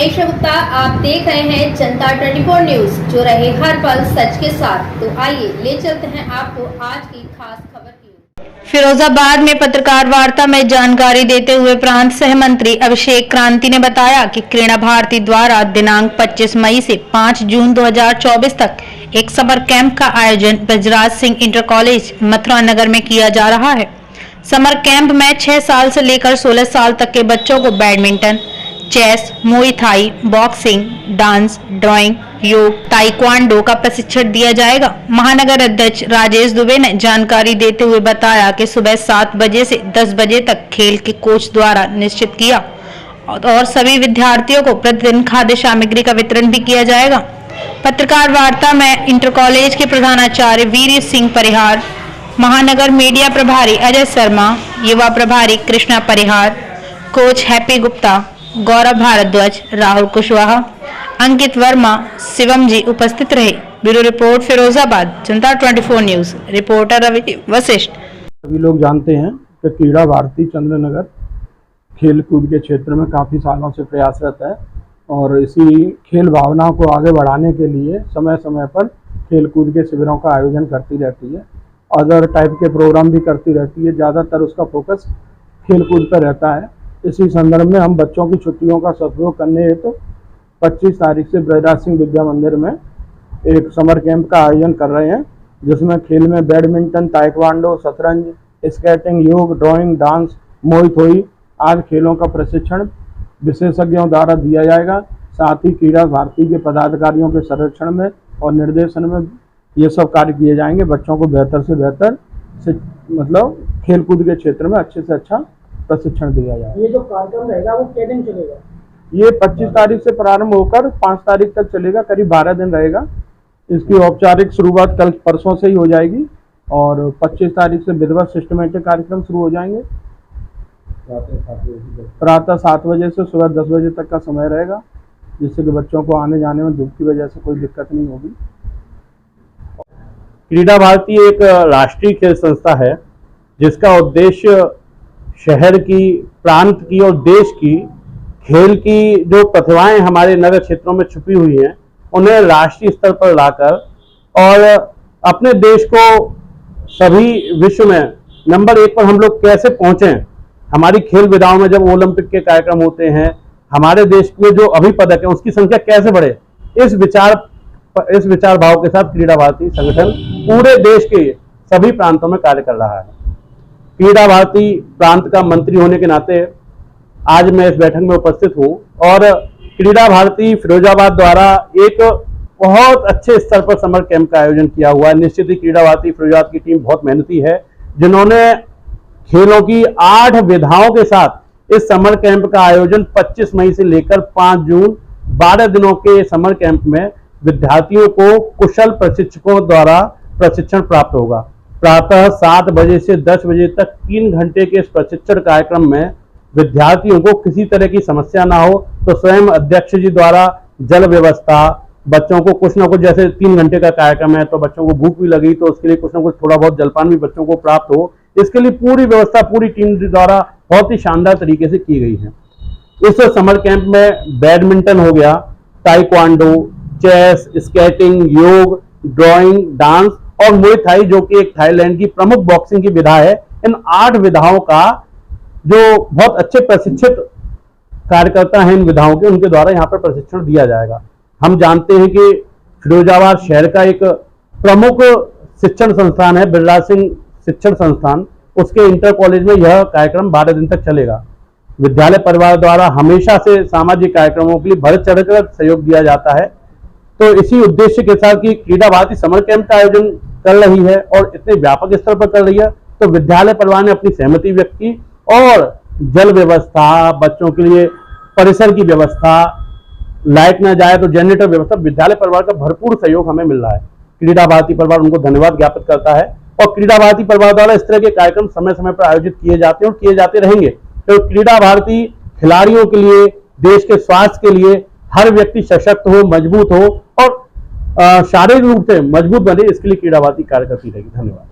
मैं गुप्ता, आप देख रहे हैं जनता 24 न्यूज, जो रहे हर पल सच के साथ। तो आइए ले चलते हैं आपको आज की खास खबर की। फिरोजाबाद में पत्रकार वार्ता में जानकारी देते हुए प्रांत सह मंत्री अभिषेक क्रांति ने बताया कि क्रीड़ा भारती द्वारा दिनांक 25 मई से 5 जून 2024 तक एक समर कैंप का आयोजन बजराज सिंह इंटर कॉलेज मथुरा नगर में किया जा रहा है। समर कैंप में 6 साल से लेकर 16 साल तक के बच्चों को बैडमिंटन, चेस, मुई थाई, बॉक्सिंग, डांस, ड्राइंग, योग, ताइक्वांडो का प्रशिक्षण दिया जाएगा। महानगर अध्यक्ष राजेश दुबे ने जानकारी देते हुए बताया कि सुबह 7 बजे से 10 बजे तक खेल के कोच द्वारा निश्चित किया और सभी विद्यार्थियों को प्रतिदिन खाद्य सामग्री का वितरण भी किया जाएगा। पत्रकार वार्ता में इंटर कॉलेज के प्रधानाचार्य वीर सिंह परिहार, महानगर मीडिया प्रभारी अजय शर्मा, युवा प्रभारी कृष्णा परिहार, कोच हैप्पी गुप्ता, गौरव भारद्वाज, राहुल कुशवाहा, अंकित वर्मा, शिवम जी उपस्थित रहे। ब्यूरो रिपोर्ट फिरोजाबाद, जनता 24 न्यूज, रिपोर्टर रवि वशिष्ठ। सभी लोग जानते हैं कि क्रीड़ा भारती चंद्रनगर खेल कूद के क्षेत्र में काफ़ी सालों से प्रयासरत है और इसी खेल भावना को आगे बढ़ाने के लिए समय समय पर खेल कूद के शिविरों का आयोजन करती रहती है। अदर टाइप के प्रोग्राम भी करती रहती है। ज़्यादातर उसका फोकस खेल कूद पर रहता है। इसी संदर्भ में हम बच्चों की छुट्टियों का सदुपयोग करने हेतु 25 तारीख से बजराज सिंह विद्या मंदिर में एक समर कैंप का आयोजन कर रहे हैं, जिसमें खेल में बैडमिंटन, ताइक्वांडो, शतरंज, स्केटिंग, योग, ड्राइंग, डांस, मोई थोई आदि खेलों का प्रशिक्षण विशेषज्ञों द्वारा दिया जाएगा। साथ ही क्रीड़ा भारती के पदाधिकारियों के संरक्षण में और निर्देशन में ये सब कार्य किए जाएंगे। बच्चों को बेहतर से बेहतर मतलब खेल कूद के क्षेत्र में अच्छे से अच्छा प्रशिक्षण दिया जाएगा। ये जो कार्यक्रम रहेगा वो कितने दिन चलेगा? ये 25 तारीख से प्रारंभ होकर 5 तारीख तक चलेगा, करीब 12 दिन रहेगा। इसकी औपचारिक शुरुआत कल परसों से ही हो जाएगी और 25 तारीख से विधिवत सिस्टमेटिक कार्यक्रम शुरू हो जाएंगे। प्रातः 7 बजे से सुबह 10 बजे तक का समय रहेगा, जिससे कि बच्चों को आने जाने में धूप की वजह से कोई दिक्कत नहीं होगी। क्रीड़ा भारती एक राष्ट्रीय खेल संस्था है जिसका उद्देश्य शहर की, प्रांत की और देश की खेल की जो प्रतिभाएं हमारे नगर क्षेत्रों में छुपी हुई हैं उन्हें राष्ट्रीय स्तर पर लाकर और अपने देश को सभी विश्व में नंबर 1 पर हम लोग कैसे पहुंचें। हमारी खेल विधाओं में जब ओलंपिक के कार्यक्रम होते हैं, हमारे देश में जो अभी पदक है उसकी संख्या कैसे बढ़े, इस विचार भाव के साथ क्रीड़ा भारती संगठन पूरे देश के सभी प्रांतों में कार्य कर रहा है। क्रीड़ा भारती प्रांत का मंत्री होने के नाते आज मैं इस बैठक में उपस्थित हूं और क्रीड़ा भारती फिरोजाबाद द्वारा एक बहुत अच्छे स्तर पर समर कैंप का आयोजन किया हुआ है। निश्चित ही क्रीड़ा भारती फिरोजाबाद की टीम बहुत मेहनती है, जिन्होंने खेलों की 8 विधाओं के साथ इस समर कैंप का आयोजन 25 मई से लेकर 5 जून 12 दिनों के समर कैंप में विद्यार्थियों को कुशल प्रशिक्षकों द्वारा प्रशिक्षण प्राप्त होगा। प्रातः 7 बजे से 10 बजे तक 3 घंटे के इस प्रशिक्षण कार्यक्रम में विद्यार्थियों को किसी तरह की समस्या ना हो तो स्वयं अध्यक्ष जी द्वारा जल व्यवस्था, बच्चों को कुछ ना कुछ, जैसे 3 घंटे का कार्यक्रम है तो बच्चों को भूख भी लगी तो उसके लिए कुछ ना कुछ थोड़ा बहुत जलपान भी बच्चों को प्राप्त हो, इसके लिए पूरी व्यवस्था पूरी टीम द्वारा बहुत ही शानदार तरीके से की गई है। इस समर कैंप में बैडमिंटन हो गया, ताइक्वांडो, चेस, स्केटिंग, योग, ड्राइंग, डांस और मुई थाई जो कि एक थाईलैंड की प्रमुख बॉक्सिंग की विधा है, इन 8 विधाओं का जो बहुत अच्छे प्रशिक्षित कार्यकर्ता हैं इन विधाओं के, उनके द्वारा यहाँ पर प्रशिक्षण दिया जाएगा। हम जानते हैं कि फिरोजाबाद शहर का एक प्रमुख शिक्षण संस्थान है बजराज सिंह शिक्षण संस्थान, उसके इंटर कॉलेज में यह कार्यक्रम 12 दिन तक चलेगा। विद्यालय परिवार द्वारा हमेशा से सामाजिक कार्यक्रमों के लिए बढ़ चढ़कर सहयोग दिया जाता है। तो इसी उद्देश्य के साथ कि क्रीड़ा भारती समर कैंप का आयोजन कर रही है और इतने व्यापक स्तर पर कर रही है, तो विद्यालय परिवार ने अपनी सहमति व्यक्त की और जल व्यवस्था, बच्चों के लिए परिसर की व्यवस्था, लाइट ना जाए तो जनरेटर व्यवस्था, विद्यालय परिवार का भरपूर सहयोग हमें मिल रहा है। क्रीड़ा भारती परिवार उनको धन्यवाद ज्ञापित करता है और क्रीड़ा भारती परिवार द्वारा इस तरह के कार्यक्रम समय समय पर आयोजित किए जाते हैं और किए जाते रहेंगे। तो क्रीड़ा भारती खिलाड़ियों के लिए, देश के स्वास्थ्य के लिए, हर व्यक्ति सशक्त हो, मजबूत हो और शारीरिक रूप से मजबूत बने, इसके लिए क्रीड़ा भारती कार्य करती रहेगी। धन्यवाद।